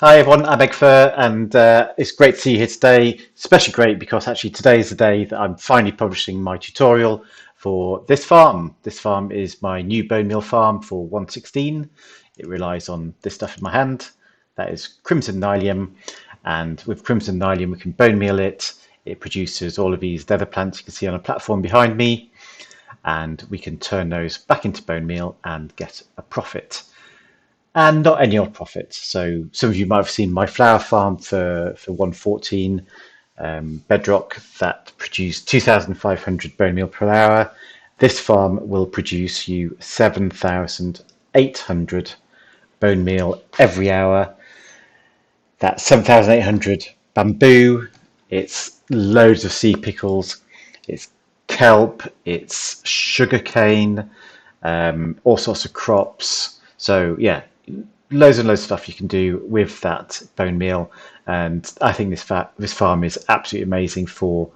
Hi everyone, I'm Egfer, and it's great to see you here today. Especially great because actually today is the day that I'm finally publishing my tutorial for this farm. This farm is my new bone meal farm for 116. It relies on this stuff in my hand. That is Crimson Nylium, and with Crimson Nylium we can bone meal it. It produces all of these leather plants you can see on a platform behind me, and we can turn those back into bone meal and get a profit. And not any old profit. So some of you might have seen my flower farm for 114 bedrock that produced 2,500 bone meal per hour. This farm will produce you 7,800 bone meal every hour. That's 7,800 bamboo. It's loads of sea pickles. It's kelp. It's sugarcane. All sorts of crops. So yeah, loads and loads of stuff you can do with that bone meal, and I think this farm is absolutely amazing for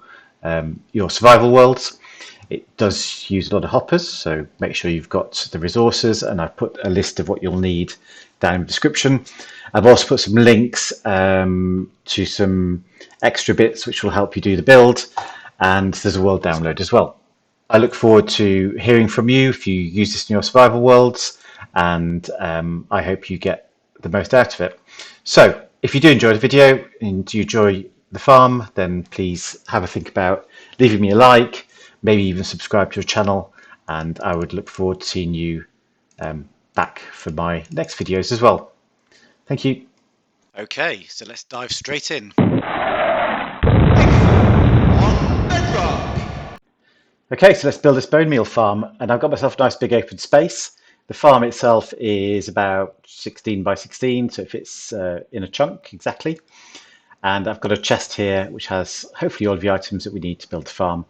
your survival worlds. It does use a lot of hoppers, so make sure you've got the resources, and I've put a list of what you'll need down in the description. I've also put some links to some extra bits which will help you do the build, and there's a world download as well. I look forward to hearing from you if you use this in your survival worlds, and I hope you get the most out of it. So if you do enjoy the video and you enjoy the farm, then please have a think about leaving me a like, maybe even subscribe to your channel, and I would look forward to seeing you back for my next videos as well. Thank you. Okay, so let's dive straight in. Okay, so let's build this bone meal farm, and I've got myself a nice big open space. The farm itself is about 16 by 16, so it fits in a chunk exactly. And I've got a chest here which has hopefully all of the items that we need to build the farm.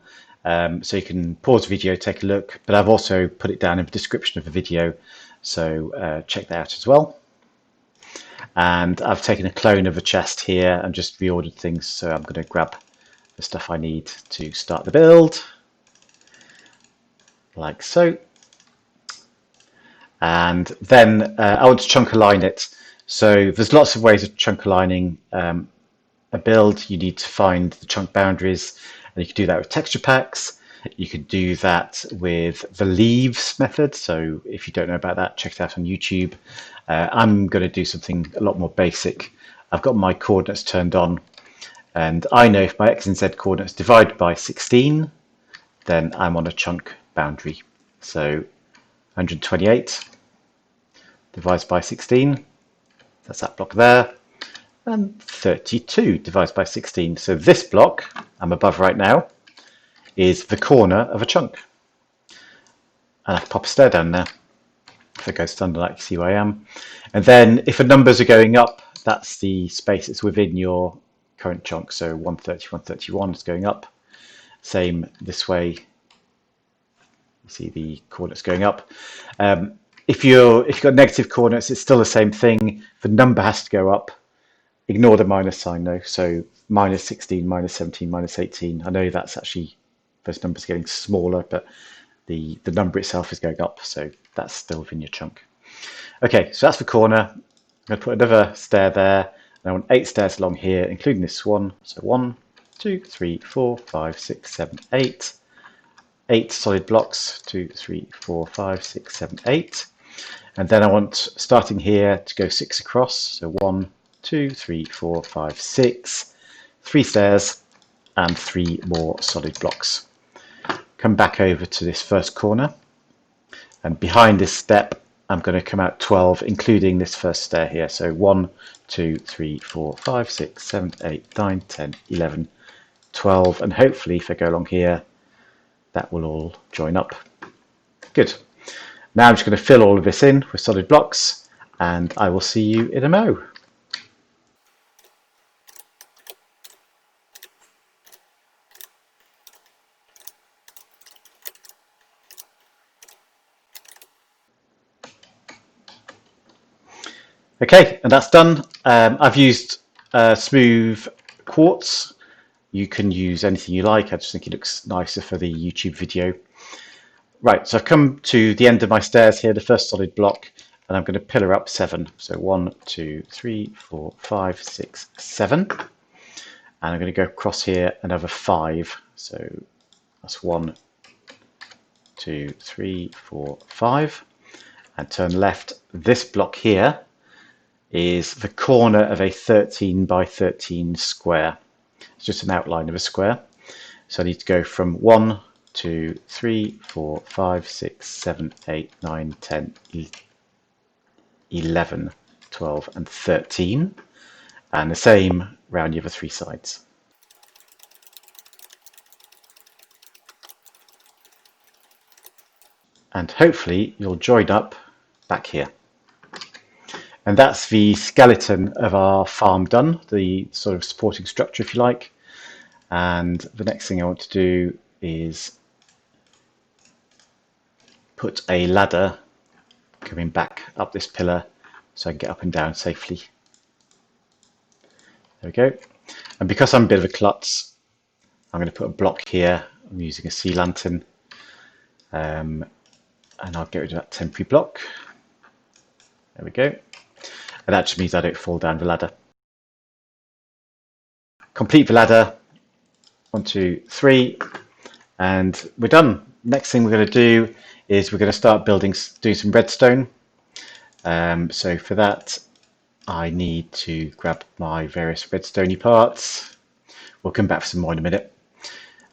So you can pause the video, take a look, but I've also put it down in the description of the video, so check that out as well. And I've taken a clone of a chest here and just reordered things, so I'm going to grab the stuff I need to start the build, like so. And then I want to chunk align it. So there's lots of ways of chunk aligning a build. You need to find the chunk boundaries, and you can do that with texture packs. You could do that with the leaves method. So if you don't know about that, check it out on YouTube. I'm going to do something a lot more basic. I've got my coordinates turned on, and I know if my x and z coordinates divide by 16, then I'm on a chunk boundary. So 128 divides by 16, that's that block there, and 32 divides by 16. So this block I'm above right now is the corner of a chunk. And I can pop a stair down there. If it goes standard, like you see where I am. And then if the numbers are going up, that's the space that's within your current chunk. So 130, 131 is going up. Same this way. You see the coordinates going up. If you've got negative coordinates, it's still the same thing. The number has to go up. Ignore the minus sign though. So minus 16, minus 17, minus 18. I know that's actually, those numbers are getting smaller, but the number itself is going up. So that's still within your chunk. Okay, so that's the corner. I'm going to put another stair there. And I want 8 stairs along here, including this one. So 1, 2, 3, 4, 5, 6, 7, 8. 8 solid blocks, 2, 3, 4, 5, 6, 7, 8. And then I want, starting here, to go 6 across. So 1, 2, 3, 4, 5, 6. 3 stairs and 3 more solid blocks. Come back over to this first corner. And behind this step, I'm going to come out 12, including this first stair here. So 1, 2, 3, 4, 5, 6, 7, 8, 9, 10, 11, 12. And hopefully, if I go along here, that will all join up. Good. Now I'm just going to fill all of this in with solid blocks, and I will see you in a mo. Okay, and that's done. I've used smooth quartz. You can use anything you like. I just think it looks nicer for the YouTube video. Right, so I've come to the end of my stairs here, the first solid block, and I'm going to pillar up 7. So 1, 2, 3, 4, 5, 6, 7. And I'm going to go across here another 5. So that's 1, 2, 3, 4, 5. And turn left. This block here is the corner of a 13 by 13 square. It's just an outline of a square. So I need to go from 1, 2, 3, 4, 5, 6, 7, 8, 9, 10, 11, 12, and 13. And the same round the other 3 sides. And hopefully you'll join up back here. And that's the skeleton of our farm done, the sort of supporting structure, if you like. And the next thing I want to do is put a ladder coming back up this pillar so I can get up and down safely. There we go. And because I'm a bit of a klutz, I'm going to put a block here. I'm using a sea lantern. And I'll get rid of that temporary block. There we go. And that just means I don't fall down the ladder. Complete the ladder. 1, 2, 3. And we're done. Next thing we're going to do is we're going to start doing some redstone. So for that, I need to grab my various redstoney parts. We'll come back for some more in a minute.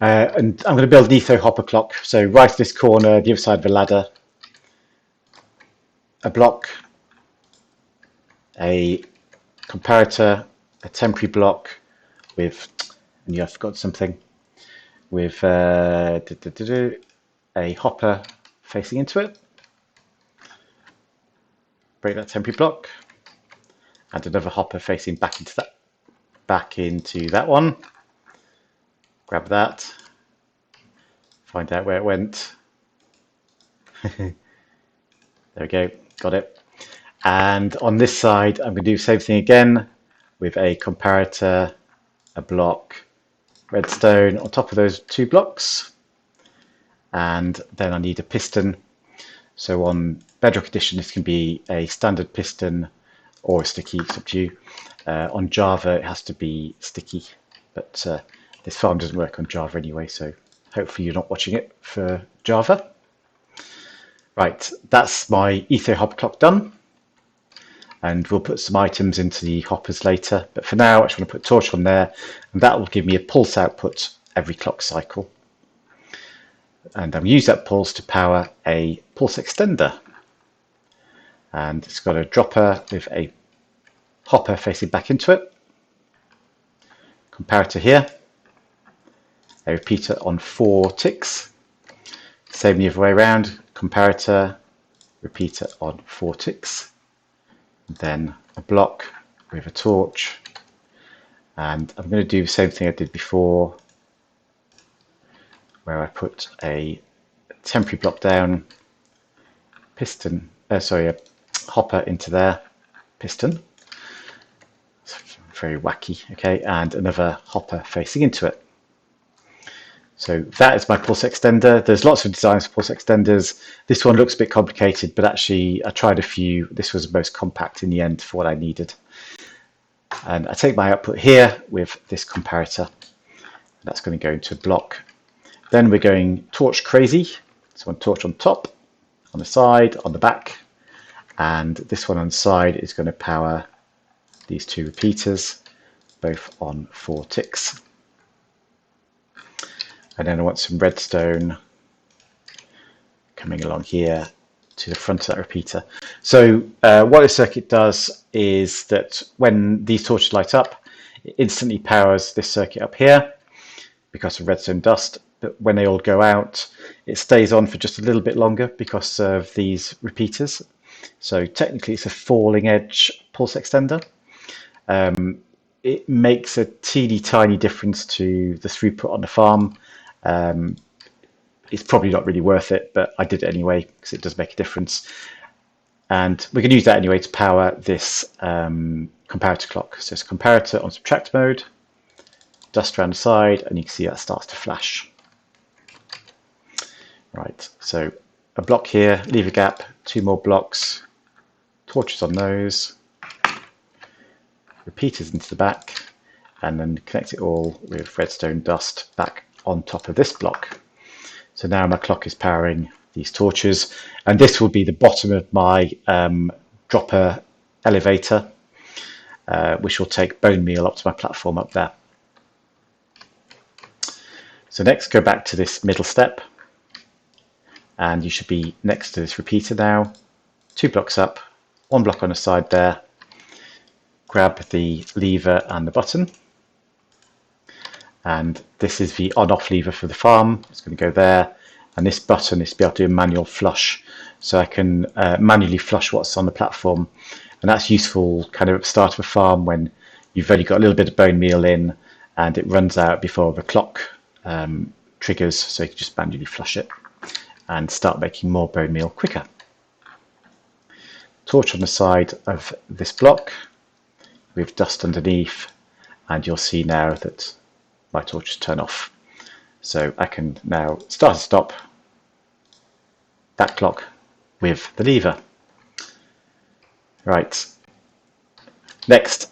And I'm going to build an etho hopper clock. So right at this corner, the other side of the ladder, a block, a comparator, a temporary block with, and yeah, I forgot something, with a hopper facing into it. Break that temporary block, and another hopper facing back into that one. Grab that. Find out where it went. There we go. Got it. And on this side, I'm going to do the same thing again with a comparator, a block, redstone on top of those 2 blocks. And then I need a piston. So on Bedrock Edition, this can be a standard piston or a sticky, it's up to you. On Java, it has to be sticky, but this farm doesn't work on Java anyway, so hopefully you're not watching it for Java. Right, that's my etho hopper clock done. And we'll put some items into the hoppers later. But for now, I just want to put a torch on there, and that will give me a pulse output every clock cycle. And I'll use that pulse to power a pulse extender. And it's got a dropper with a hopper facing back into it. Comparator here. A repeater on 4 ticks. Same the other way around. Comparator, repeater on 4 ticks. Then a block with a torch, and I'm going to do the same thing I did before, where I put a temporary block down, a hopper into there, piston, very wacky, okay, and another hopper facing into it. So that is my pulse extender. There's lots of designs for pulse extenders. This one looks a bit complicated, but actually I tried a few. This was the most compact in the end for what I needed. And I take my output here with this comparator. That's going to go into a block. Then we're going torch crazy. So one torch on top, on the side, on the back. And this one on the side is going to power these 2 repeaters, both on 4 ticks. And then I want some redstone coming along here to the front of that repeater. So what this circuit does is that when these torches light up, it instantly powers this circuit up here because of redstone dust. But when they all go out, it stays on for just a little bit longer because of these repeaters. So technically it's a falling edge pulse extender. It makes a teeny tiny difference to the throughput on the farm. It's probably not really worth it, but I did it anyway because it does make a difference. And we can use that anyway to power this comparator clock. So it's a comparator on subtract mode, dust around the side, and you can see that starts to flash. Right, so a block here, leave a gap, 2 more blocks, torches on those, repeaters into the back, and then connect it all with redstone dust back on top of this block. So now my clock is powering these torches, and this will be the bottom of my dropper elevator, which will take bone meal up to my platform up there. So next, go back to this middle step, and you should be next to this repeater now. 2 blocks up, 1 block on the side there. Grab the lever and the button, and this is the on-off lever for the farm. It's going to go there, and this button is to be able to do a manual flush, so I can manually flush what's on the platform, and that's useful kind of at the start of a farm when you've only got a little bit of bone meal in and it runs out before the clock triggers, so you can just manually flush it and start making more bone meal quicker. Torch on the side of this block with dust underneath, and you'll see now that my torches turn off. So I can now start and stop that clock with the lever. Right. Next,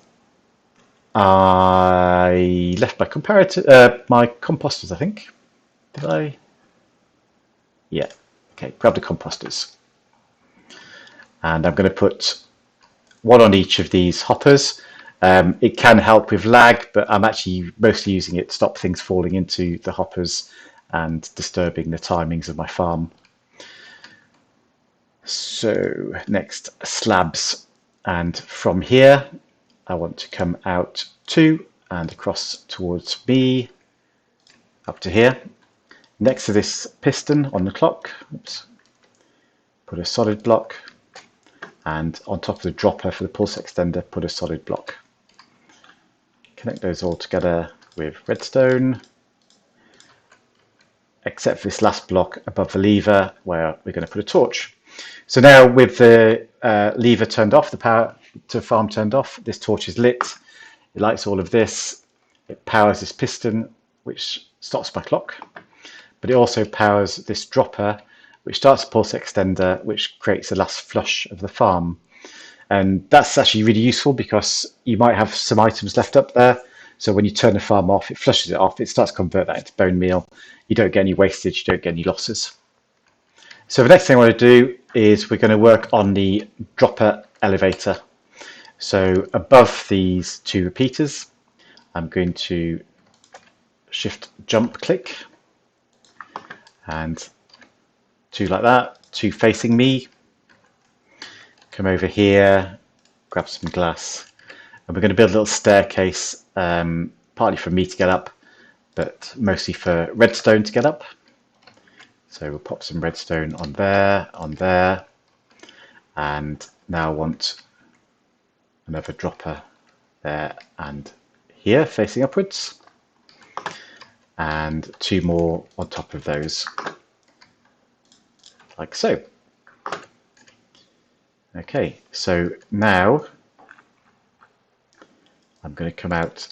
I left my comparator, my composters, I think. Did I? Yeah. Okay, grab the composters. And I'm going to put 1 on each of these hoppers. It can help with lag, but I'm actually mostly using it to stop things falling into the hoppers and disturbing the timings of my farm. So next, slabs. And from here, I want to come out 2 and across towards me, up to here. Next to this piston on the clock, oops, put a solid block. And on top of the dropper for the pulse extender, put a solid block. Connect those all together with redstone, except for this last block above the lever where we're going to put a torch. So now with the lever turned off, the power to farm turned off, this torch is lit. It lights all of this. It powers this piston, which stops my clock, but it also powers this dropper, which starts a pulse extender, which creates the last flush of the farm. And that's actually really useful because you might have some items left up there. So when you turn the farm off, it flushes it off, it starts to convert that into bone meal. You don't get any wastage, you don't get any losses. So the next thing I want to do is we're going to work on the dropper elevator. So above these 2 repeaters, I'm going to shift jump click, and 2 like that, 2 facing me. Come over here, grab some glass, and we're going to build a little staircase, partly for me to get up, but mostly for redstone to get up. So we'll pop some redstone on there, and now I want another dropper there and here facing upwards, and 2 more on top of those, like so. Okay, so now I'm going to come out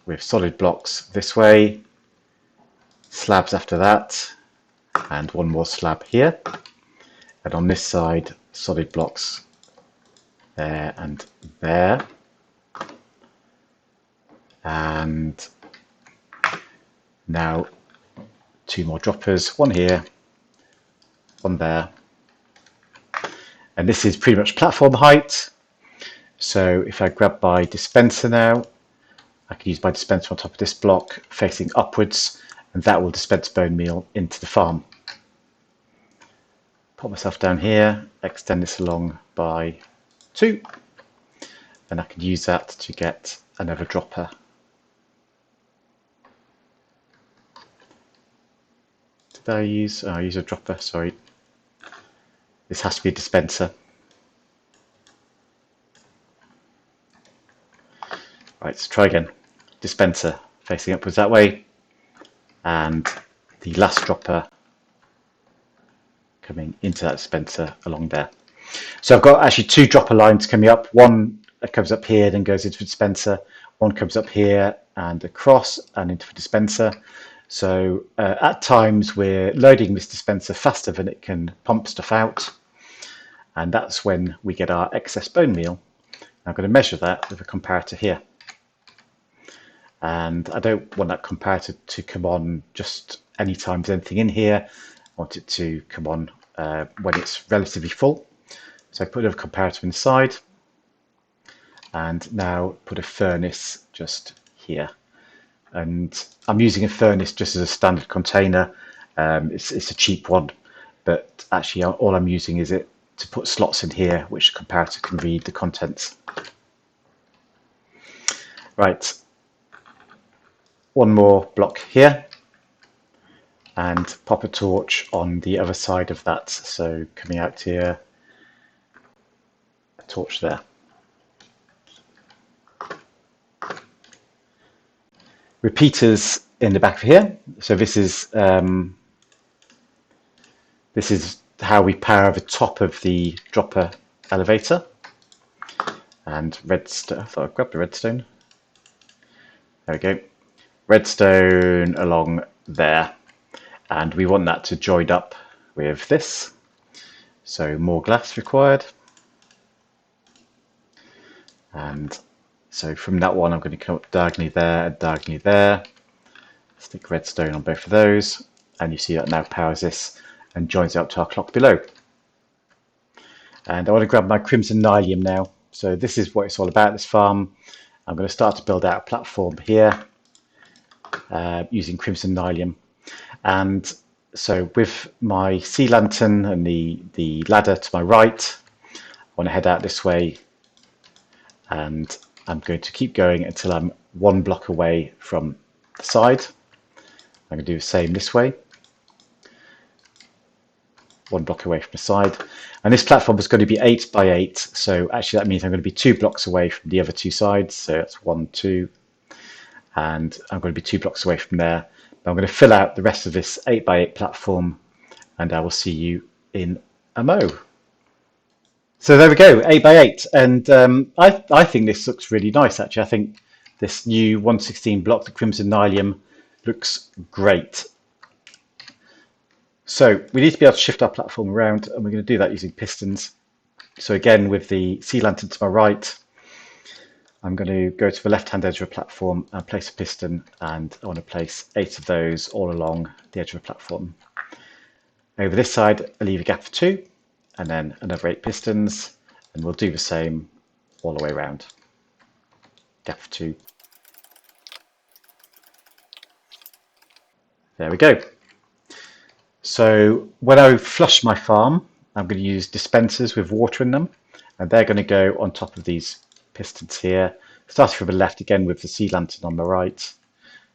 with solid blocks this way, slabs after that, and 1 more slab here, and on this side solid blocks there and there, and now 2 more droppers, 1 here, 1 there. And this is pretty much platform height. So if I grab my dispenser now, I can use my dispenser on top of this block facing upwards, and that will dispense bone meal into the farm. Put myself down here, extend this along by 2, and I can use that to get another dropper. Did I use? Oh, I use a dropper, sorry. This has to be a dispenser. Right, let's try again. Dispenser facing upwards that way, and the last dropper coming into that dispenser along there. So I've got actually 2 dropper lines coming up. One that comes up here, then goes into the dispenser. One comes up here and across and into the dispenser. So at times we're loading this dispenser faster than it can pump stuff out, and that's when we get our excess bone meal. I'm going to measure that with a comparator here. And I don't want that comparator to come on just anytime there's anything in here. I want it to come on when it's relatively full. So I put a comparator inside, and now put a furnace just here. And I'm using a furnace just as a standard container. It's a cheap one, but actually all I'm using is it to put slots in here which the comparator can read the contents. Right, one more block here, and pop a torch on the other side of that. So coming out here, a torch there. Repeaters in the back of here. So this is how we power the top of the dropper elevator. And redstone. I thought I grabbed the redstone. There we go. Redstone along there, and we want that to join up with this. So more glass required. And so from that one, I'm going to come up diagonally there and diagonally there. Stick redstone on both of those, and you see that now powers this and joins it up to our clock below. And I want to grab my crimson nylium now. So this is what it's all about, this farm. I'm going to start to build out a platform here using crimson nylium. And so with my sea lantern and the ladder to my right, I want to head out this way, and I'm going to keep going until I'm one block away from the side. I'm going to do the same this way. One block away from the side. And this platform is going to be 8 by 8. So actually that means I'm going to be 2 blocks away from the other two sides. So that's 1, 2. And I'm going to be 2 blocks away from there. But I'm going to fill out the rest of this 8 by 8 platform, and I will see you in a mo. So there we go, 8 by 8. And I think this looks really nice, actually. I think this new 116 block, the crimson nylium, looks great. So we need to be able to shift our platform around, and we're going to do that using pistons. So again, with the sea lantern to my right, I'm going to go to the left-hand edge of a platform and place a piston, and I want to place 8 of those all along the edge of a platform. Over this side, I leave a gap for 2, and then another 8 pistons, and we'll do the same all the way around. Gap for 2. There we go. So when I flush my farm, I'm going to use dispensers with water in them, and they're going to go on top of these pistons here, starting from the left again with the sea lantern on the right.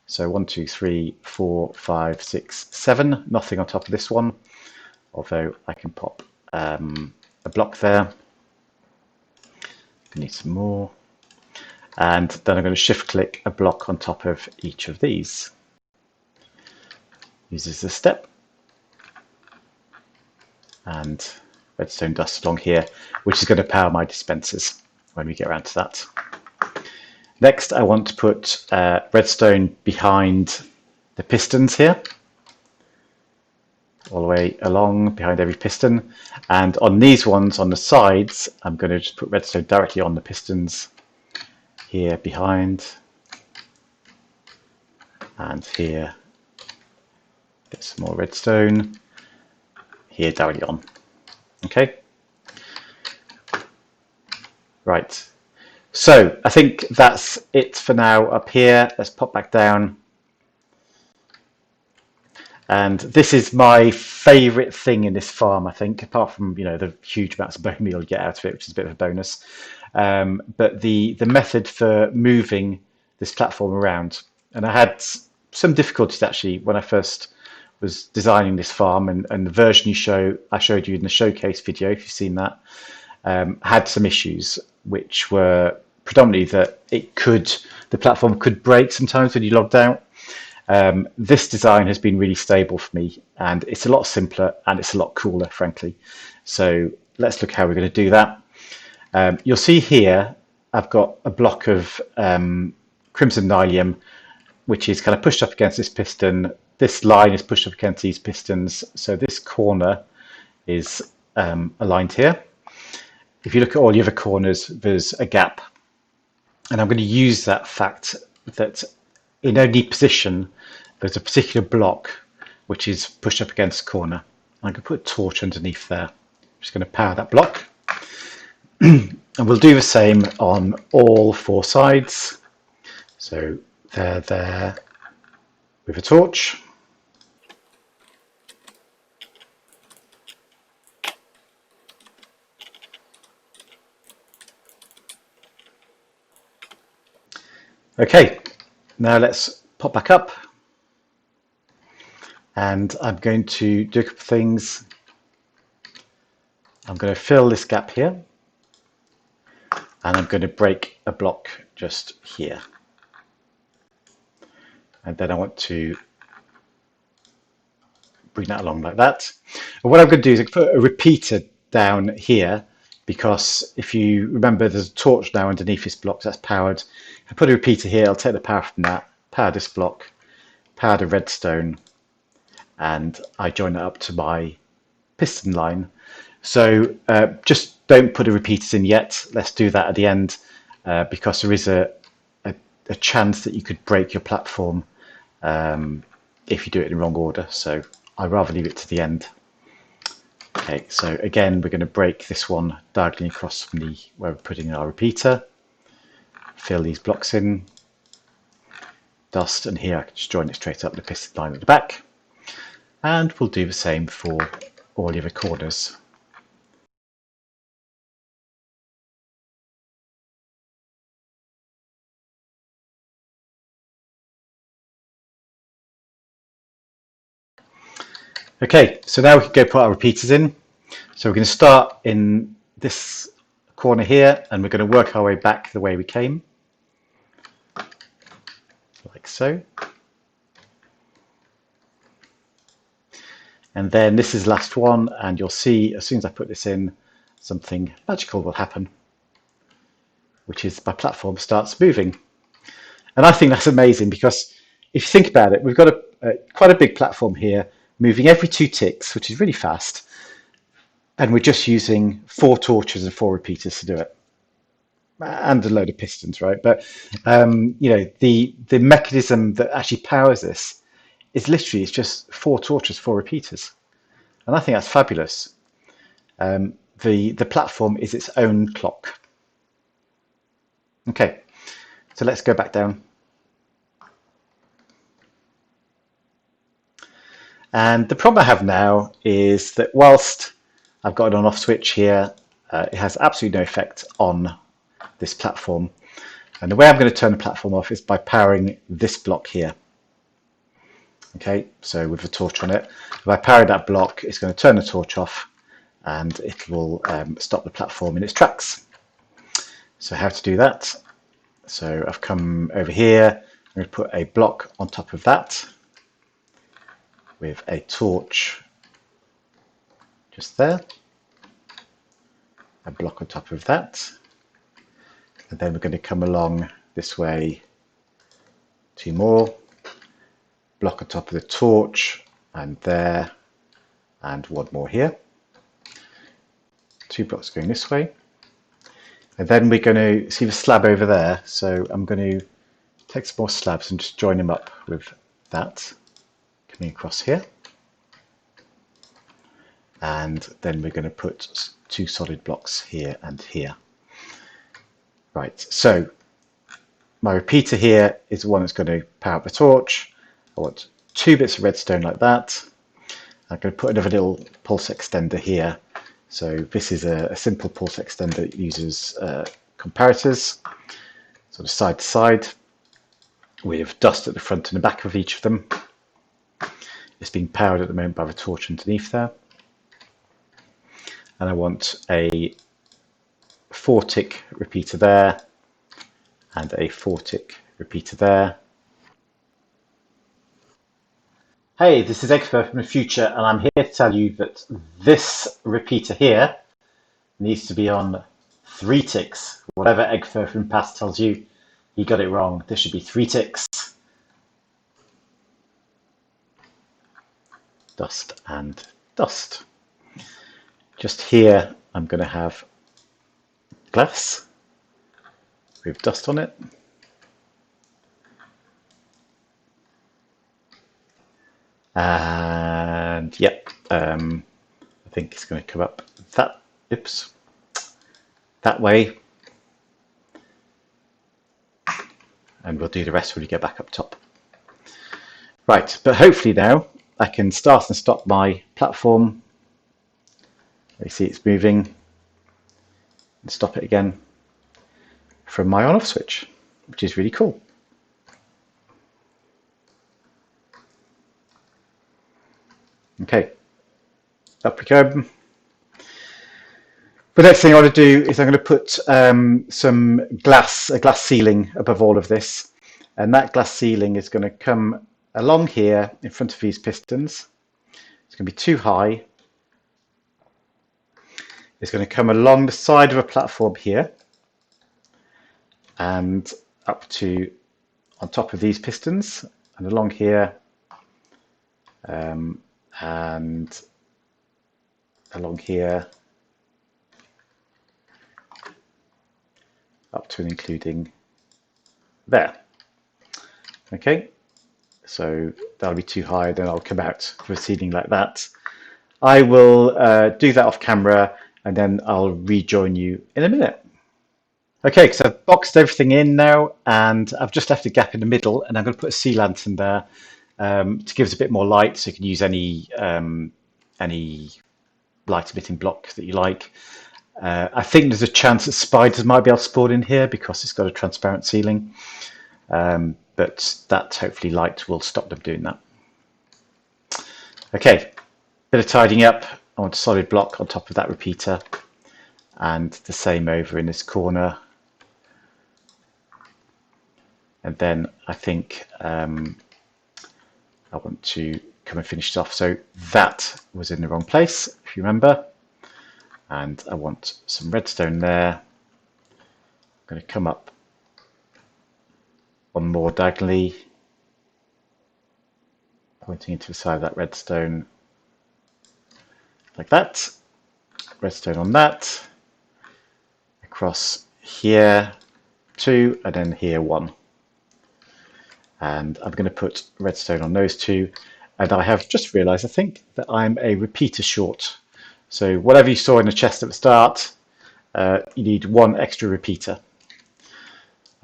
So 1, 2, 3, 4, 5, 6, 7. Nothing on top of this one, although I can pop a block there. I need some more. And then I'm going to shift click a block on top of each of these. Uses the step. And redstone dust along here, which is going to power my dispensers when we get around to that. Next, I want to put redstone behind the pistons here, all the way along behind every piston. And on these ones on the sides, I'm going to just put redstone directly on the pistons here behind, and here get some more redstone here directly on. Okay. Right. So I think that's it for now up here. Let's pop back down. And this is my favourite thing in this farm, I think, apart from, you know, the huge amounts of bone meal you get out of it, which is a bit of a bonus. But the method for moving this platform around. And I had some difficulties actually when I first was designing this farm, and the version I showed you in the showcase video, if you've seen that, had some issues, which were predominantly that the platform could break sometimes when you logged out. This design has been really stable for me, and it's a lot simpler and it's a lot cooler, frankly. So let's look how we're going to do that. You'll see here I've got a block of crimson nylium, which is kind of pushed up against this piston. This line is pushed up against these pistons, so this corner is aligned here. if you look at all the other corners, there's a gap. And I'm going to use that fact that in any position, there's a particular block which is pushed up against the corner. I'm going to put a torch underneath there. I'm just going to power that block. And we'll do the same on all four sides. So they're there with a torch. Okay, now let's pop back up. And I'm going to do a couple of things. I'm going to fill this gap here. And I'm going to break a block just here. And then I want to bring that along like that. And what I'm going to do is put a repeater down here, because if you remember, there's a torch now underneath this block that's powered. If I put a repeater here, I'll take the power from that, power this block, power the redstone, and I join it up to my piston line. So just don't put the repeaters in yet. Let's do that at the end, because there is a chance that you could break your platform if you do it in the wrong order. So I'd rather leave it to the end. Okay, so again, we're going to break this one diagonally across from where we're putting in our repeater. Fill these blocks in. Dust, and here I can just join it straight up the piston line at the back. And we'll do the same for all the other corners. Okay, so now we can go put our repeaters in. So we're going to start in this corner here, and we're going to work our way back the way we came, like so. And then this is the last one, and you'll see as soon as I put this in, something magical will happen, which is my platform starts moving. And I think that's amazing, because if you think about it, we've got quite a big platform here, moving every 2 ticks, which is really fast. And we're just using 4 torches and 4 repeaters to do it, and a load of pistons, right? But you know, the mechanism that actually powers this is literally, it's just 4 torches, 4 repeaters, and I think that's fabulous. The platform is its own clock. Okay, so let's go back down. And the problem I have now is that whilst I've got an on-off switch here, it has absolutely no effect on this platform. And the way I'm going to turn the platform off is by powering this block here. Okay, so with the torch on it, if I power that block, it's going to turn the torch off, and it will stop the platform in its tracks. So how to do that? So I've come over here, I'm going to put a block on top of that with a torch just there, a block on top of that, and then we're going to come along this way, 2 more, block on top of the torch, and there, and 1 more here, 2 blocks going this way, and then we're going to see the slab over there. So I'm going to take some more slabs and just join them up with that coming across here. And then we're going to put 2 solid blocks here and here. Right, so my repeater here is the one that's going to power up the torch. I want 2 bits of redstone like that. I'm going to put another little pulse extender here. So this is a simple pulse extender that uses comparators, sort of side to side, with dust at the front and the back of each of them. It's being powered at the moment by the torch underneath there. And I want a 4-tick repeater there, and a 4-tick repeater there. Hey, this is Eggfur from the future, and I'm here to tell you that this repeater here needs to be on 3 ticks. Whatever Eggfur from the past tells you, he got it wrong. This should be 3 ticks. Dust and dust. Just here, I'm going to have glass with dust on it. And yep, I think it's going to come up that way, and we'll do the rest when we get back up top. Right, but hopefully now I can start and stop my platform. You see it's moving, and stop it again from my on-off switch, which is really cool. Okay, up we go. The next thing I want to do is I'm going to put a glass ceiling above all of this, and that glass ceiling is going to come along here in front of these pistons. It's going to be too high. It's going to come along the side of a platform here and up to on top of these pistons and along here and along here up to and including there. Okay, so that'll be too high, then I'll come out for a ceiling like that. I will do that off camera and then I'll rejoin you in a minute. Okay, so I've boxed everything in now and I've just left a gap in the middle, and I'm going to put a sea lantern there to give us a bit more light, so you can use any light emitting block that you like. I think there's a chance that spiders might be able to spawn in here because it's got a transparent ceiling, but that hopefully light will stop them doing that. Okay, bit of tidying up. I want a solid block on top of that repeater, and the same over in this corner. And then I think I want to come and finish it off. So that was in the wrong place, if you remember. And I want some redstone there. I'm going to come up one more diagonally, pointing into the side of that redstone, like that. Redstone on that. Across here 2, and then here 1. And I'm going to put redstone on those 2. And I have just realized, I think, that I'm a repeater short. So whatever you saw in the chest at the start, you need 1 extra repeater.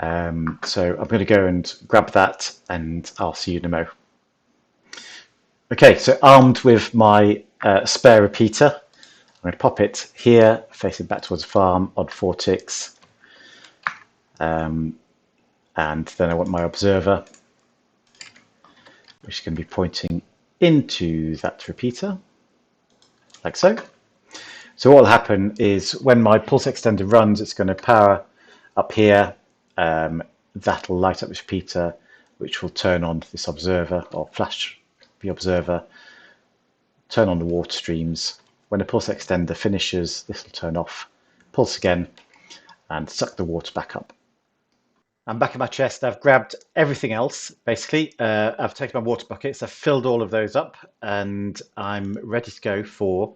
So I'm going to go and grab that, and I'll see you in a mo. Okay, so armed with my spare repeater, I'm going to pop it here, facing back towards the farm on 4 ticks. And then I want my observer, which is going to be pointing into that repeater, like so. So what will happen is when my pulse extender runs, it's going to power up here. That'll light up this repeater, which will turn on this observer, or flash the observer, turn on the water streams. When the pulse extender finishes, this will turn off, pulse again, and suck the water back up. I'm back in my chest. I've grabbed everything else, basically. I've taken my water buckets, I've filled all of those up, and I'm ready to go for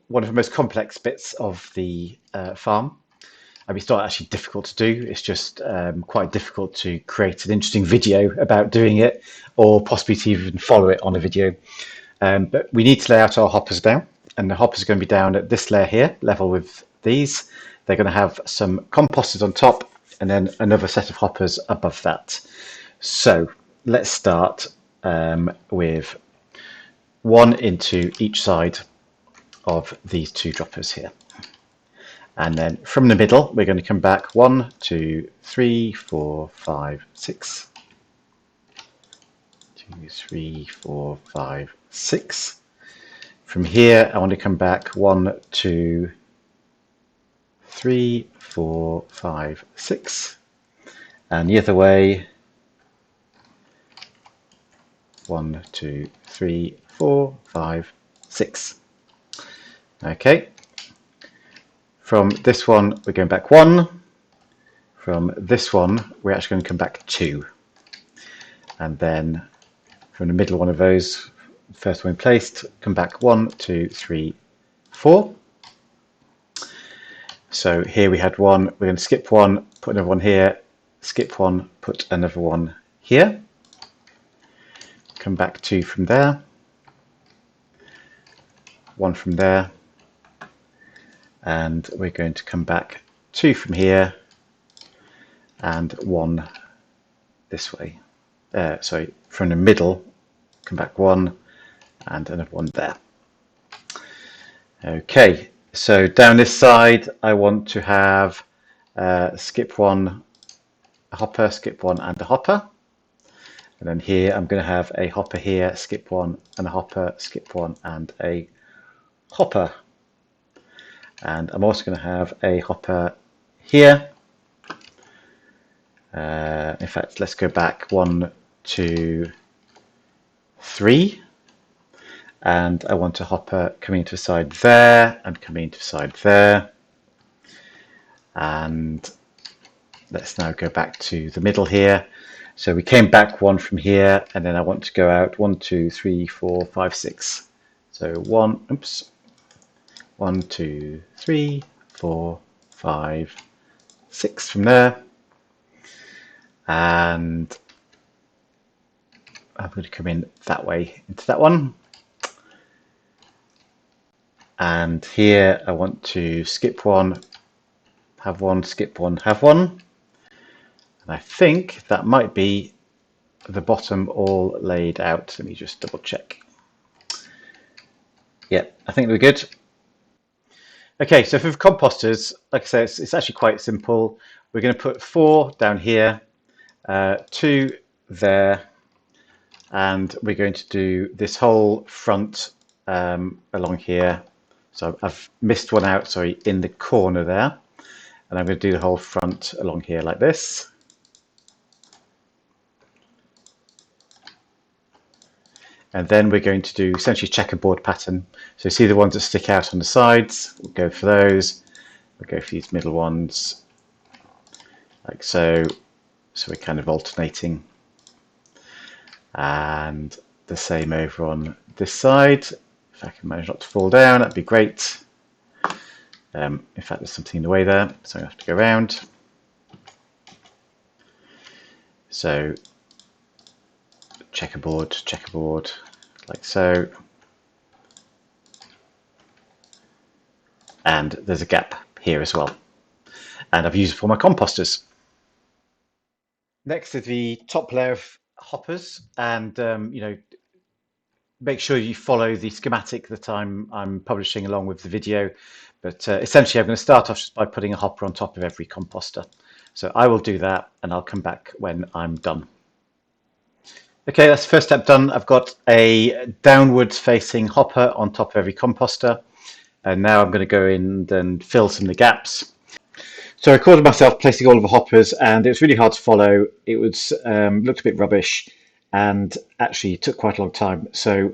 one of the most complex bits of the farm. I mean, it's not actually difficult to do. It's just quite difficult to create an interesting video about doing it, or possibly to even follow it on a video. But we need to lay out our hoppers down, and the hoppers are going to be down at this layer here, level with these. They're going to have some composters on top, and then another set of hoppers above that. So let's start with 1 into each side of these 2 droppers here. And then from the middle, we're going to come back 1, 2, 3, 4, 5, 6. 2, 3, 4, 5, 6. From here, I want to come back 1, 2, 3, 4, 5, 6. And the other way, 1, 2, 3, 4, 5, 6. Okay. From this one, we're going back 1. From this one, we're actually going to come back 2. And then from the middle one of those, first one placed, come back 1, 2, 3, 4. So here we had one, we're going to skip one, put another one here, skip one, put another one here. Come back 2 from there, 1 from there, and we're going to come back 2 from here and 1 this way. Sorry, from the middle, come back 1 and another 1 there. Okay, so down this side I want to have skip 1, a hopper, skip 1 and a hopper. And then here I'm going to have a hopper here, skip 1 and a hopper, skip 1 and a hopper. And I'm also going to have a hopper here. In fact, let's go back 1, 2, 3. And I want a hopper coming to the side there and coming to the side there. And let's now go back to the middle here. So we came back 1 from here, and then I want to go out 1, 2, 3, 4, 5, 6. So 1, 2, 3, 4, 5, 6 from there. And I'm going to come in that way into that one. And here I want to skip 1, have 1, skip 1, have 1. And I think that might be the bottom all laid out. Let me just double check. Yeah, I think we're good. Okay, so for composters, like I say, it's actually quite simple. We're going to put 4 down here, 2 there, and we're going to do this whole front along here. So I've missed one out, sorry, in the corner there. And I'm going to do the whole front along here like this. And then we're going to do essentially checkerboard pattern. So see the ones that stick out on the sides, we'll go for those. We'll go for these middle ones, like so. So we're kind of alternating. And the same over on this side. If I can manage not to fall down, that'd be great. In fact, there's something in the way there, so I have to go around. So checkerboard, checkerboard, like so. And there's a gap here as well. And I've used it for my composters. Next is the top layer of hoppers, and make sure you follow the schematic that I'm publishing along with the video. But essentially, I'm going to start off just by putting a hopper on top of every composter. So I will do that, and I'll come back when I'm done. Okay, that's the first step done. I've got a downwards facing hopper on top of every composter. And now I'm going to go in and fill some of the gaps. So I recorded myself placing all of the hoppers, and it was really hard to follow. It was looked a bit rubbish, and actually took quite a long time. So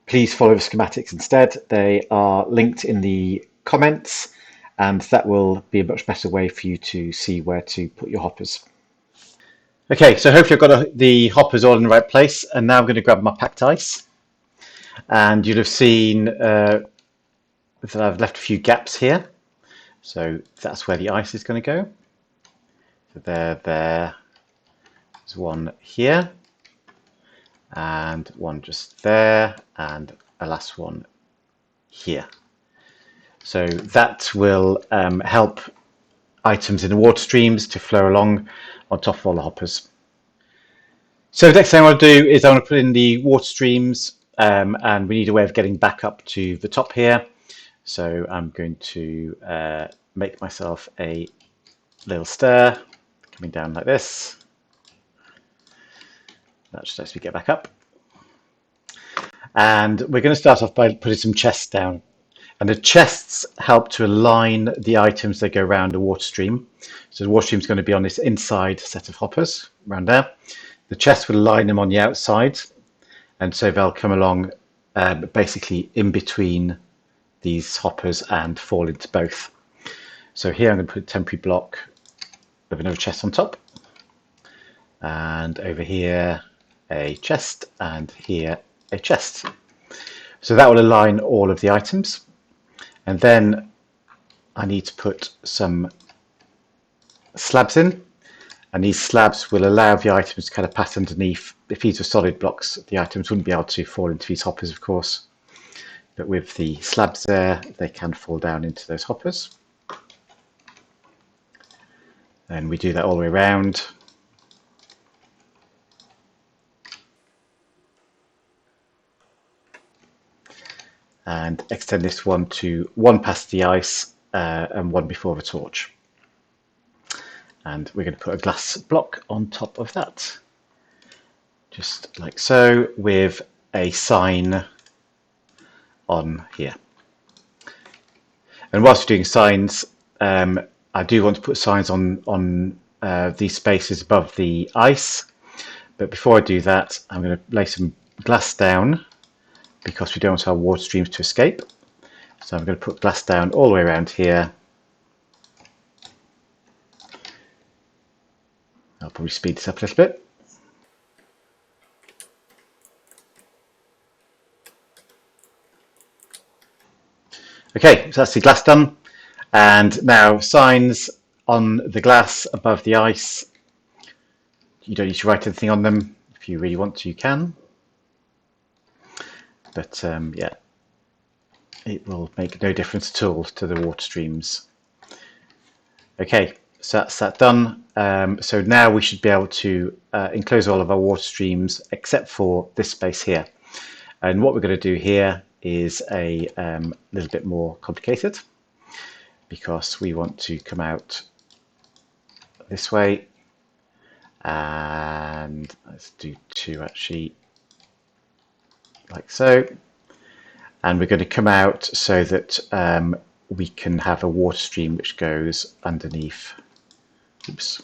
please follow the schematics instead. They are linked in the comments, and that will be a much better way for you to see where to put your hoppers. Okay, so hopefully I've got the hoppers all in the right place, and now I'm going to grab my packed ice. And you'd have seen that I've left a few gaps here. So that's where the ice is going to go. So there's one here, and one just there, and a last one here. So that will help items in the water streams to flow along on top of all the hoppers. So the next thing I want to do is I want to put in the water streams, and we need a way of getting back up to the top here. So I'm going to make myself a little stair coming down like this. That just lets me get back up. And we're going to start off by putting some chests down. And the chests help to align the items that go around the water stream. So the water stream is going to be on this inside set of hoppers around there. The chests will align them on the outside. And so they'll come along basically in between these hoppers and fall into both. So here I'm going to put a temporary block of another chest on top, and over here a chest, and here a chest. So that will align all of the items. And then I need to put some slabs in, and these slabs will allow the items to kind of pass underneath. If these were solid blocks, the items wouldn't be able to fall into these hoppers, of course, but with the slabs there, they can fall down into those hoppers. And we do that all the way around. And extend this one to one past the ice and one before the torch. And we're going to put a glass block on top of that, just like so, with a sign on here. And whilst we're doing signs, I do want to put signs on these spaces above the ice. But before I do that, I'm going to lay some glass down because we don't want our water streams to escape. So I'm going to put glass down all the way around here. I'll probably speed this up a little bit. Okay, so that's the glass done. And now signs on the glass above the ice. You don't need to write anything on them. If you really want to, you can. But yeah, it will make no difference at all to the water streams. Okay, so that's that done. So now we should be able to enclose all of our water streams except for this space here. And what we're going to do here is a little bit more complicated, because we want to come out this way, and let's do two actually, like so. And we're going to come out so that we can have a water stream which goes underneath. Oops.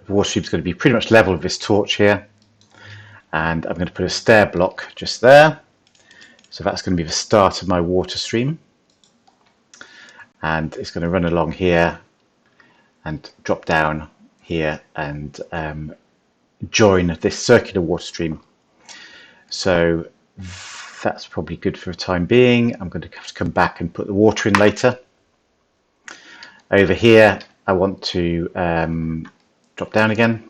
The water stream is going to be pretty much level with this torch here. And I'm going to put a stair block just there. So that's going to be the start of my water stream. And it's going to run along here and drop down here and join this circular water stream. So that's probably good for the time being. I'm going to have to come back and put the water in later. Over here, I want to drop down again.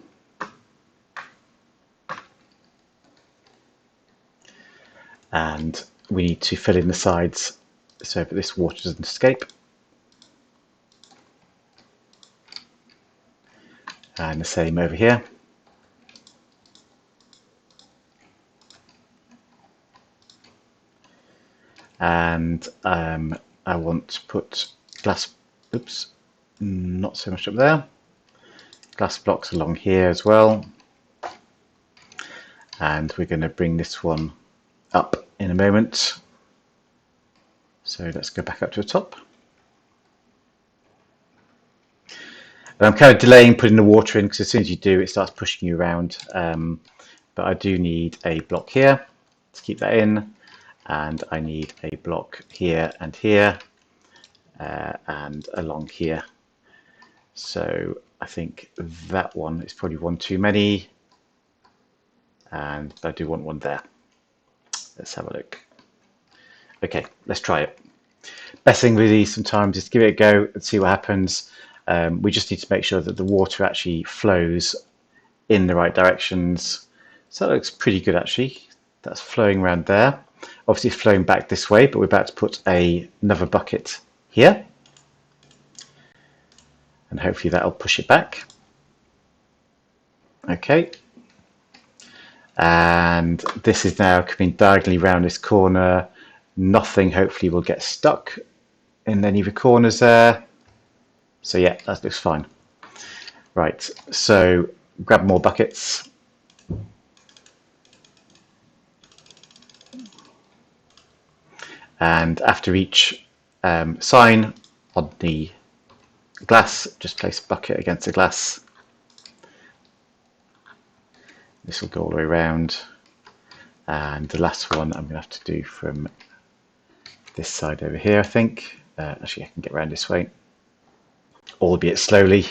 And we need to fill in the sides so that this water doesn't escape. And the same over here. And I want to put glass, oops, not so much up there, glass blocks along here as well. And we're going to bring this one up in a moment. So let's go back up to the top. And I'm kind of delaying putting the water in because as soon as you do, it starts pushing you around. But I do need a block here to keep that in. And I need a block here and here and along here. So I think that one is probably one too many. And I do want one there. Let's have a look. Okay, let's try it. Best thing with these sometimes is give it a go and see what happens. We just need to make sure that the water actually flows in the right directions. So that looks pretty good actually. That's flowing around there. Obviously it's flowing back this way, but we're about to put another bucket here. And hopefully that'll push it back. Okay. And this is now coming diagonally around this corner. Nothing hopefully will get stuck in any of the corners there. So yeah, that looks fine. Right, so grab more buckets. And after each sign on the glass, just place a bucket against the glass. This will go all the way around. And the last one I'm going to have to do from this side over here, I think. Actually, I can get around this way, albeit slowly.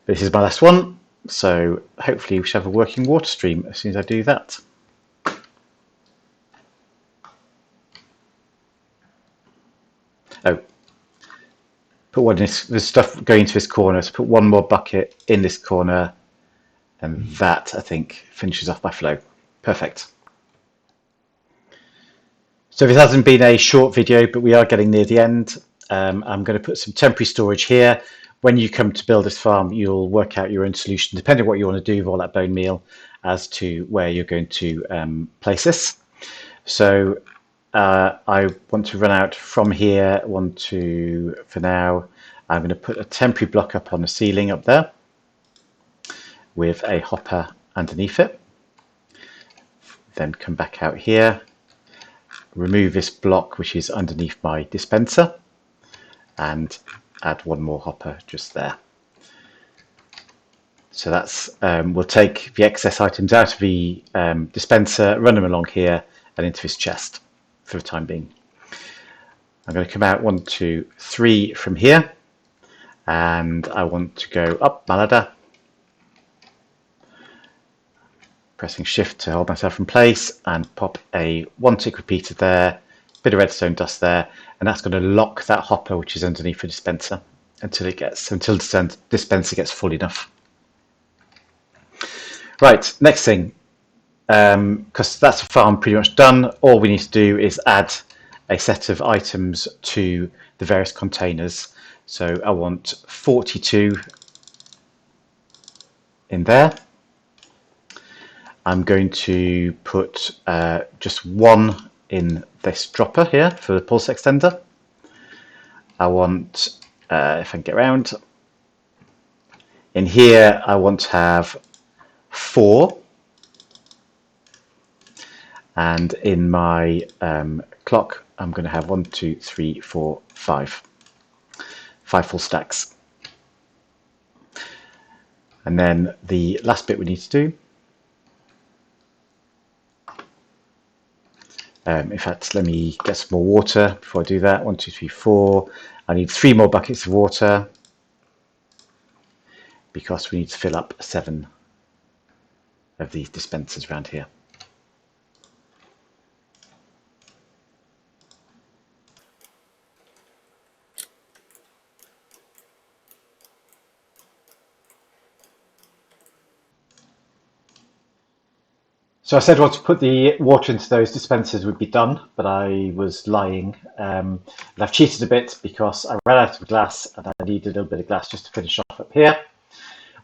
This is my last one, so hopefully we should have a working water stream as soon as I do that. put one in this, there's stuff going into this corner, so put one more bucket in this corner, and that, I think, finishes off my flow. Perfect. So this hasn't been a short video, but we are getting near the end. I'm going to put some temporary storage here. When you come to build this farm, you'll work out your own solution, depending on what you want to do with all that bone meal, as to where you're going to place this. So I want to run out from here. For now, I'm going to put a temporary block up on the ceiling up there with a hopper underneath it. Then come back out here, remove this block which is underneath my dispenser, and add one more hopper just there. So that's we'll take the excess items out of the dispenser, run them along here and into this chest for the time being. I'm going to come out 1, 2, 3 from here, and I want to go up my ladder, pressing shift to hold myself in place, and pop a 1-tick repeater there, bit of redstone dust there, and that's going to lock that hopper which is underneath the dispenser until the dispenser gets full enough. Right, next thing, because that's the farm pretty much done, all we need to do is add a set of items to the various containers. So I want 42 in there. I'm going to put just one in this dropper here for the pulse extender. I want, if I can get around, in here I want to have 4, and in my clock I'm going to have 1, 2, 3, 4, 5 full stacks. And then the last bit we need to do, in fact, let me get some more water before I do that. 1, 2, 3, 4. I need 3 more buckets of water because we need to fill up 7 of these dispensers around here. So I said once to put the water into those dispensers would be done, but I was lying. And I've cheated a bit because I ran out of glass and I needed a little bit of glass just to finish off up here.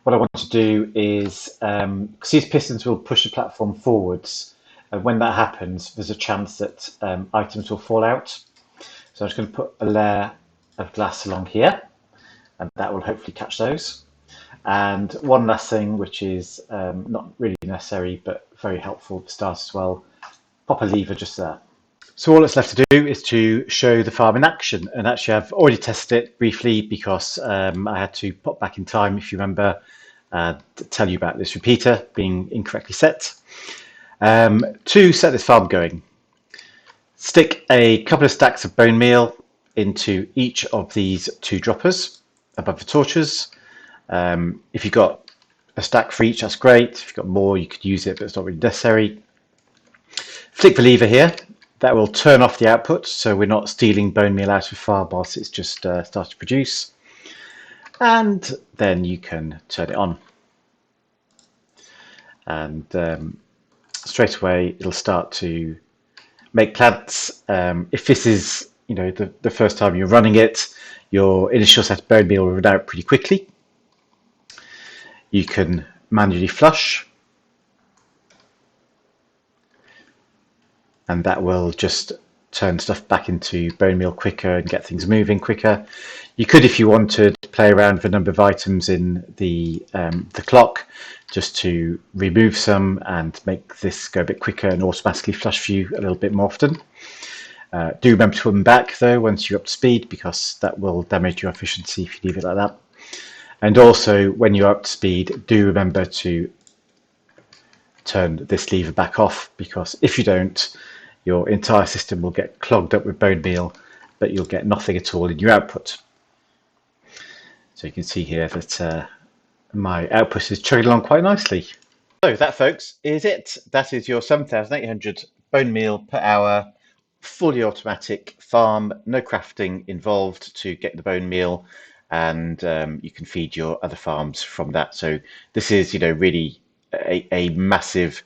What I want to do is, because these pistons will push the platform forwards, and when that happens, there's a chance that items will fall out. So I'm just going to put a layer of glass along here, and that will hopefully catch those. And one last thing, which is not really necessary, but very helpful to start as well, pop a lever just there. So all that's left to do is to show the farm in action. And actually I've already tested it briefly because I had to pop back in time, if you remember, to tell you about this repeater being incorrectly set. To set this farm going, stick a couple of stacks of bone meal into each of these 2 droppers above the torches. If you've got a stack for each, that's great. If you've got more, you could use it, but it's not really necessary. Flick the lever here. That will turn off the output, so we're not stealing bone meal out of the farm whilst it's just started to produce. And then you can turn it on. And straight away, it'll start to make plants. If this is, the first time you're running it, your initial set of bone meal will run out pretty quickly. You can manually flush, and that will just turn stuff back into bone meal quicker and get things moving quicker. You could, if you wanted, play around with the number of items in the clock just to remove some and make this go a bit quicker and automatically flush for you a little bit more often. Do remember to put them back though once you're up to speed, because that will damage your efficiency if you leave it like that. And also, when you're up to speed, do remember to turn this lever back off, because if you don't, your entire system will get clogged up with bone meal, but you'll get nothing at all in your output. So you can see here that my output is chugging along quite nicely. So that, folks, is it. That is your 7,800 bone meal per hour fully automatic farm, no crafting involved to get the bone meal, and you can feed your other farms from that. So this is, really a massive,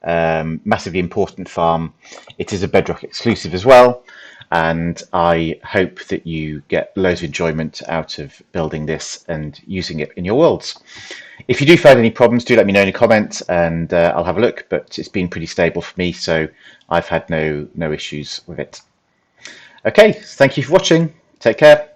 massively important farm. It is a Bedrock exclusive as well, and I hope that you get loads of enjoyment out of building this and using it in your worlds. If you do find any problems, do let me know in the comments, and I'll have a look. But it's been pretty stable for me, so I've had no issues with it. Okay, thank you for watching. Take care.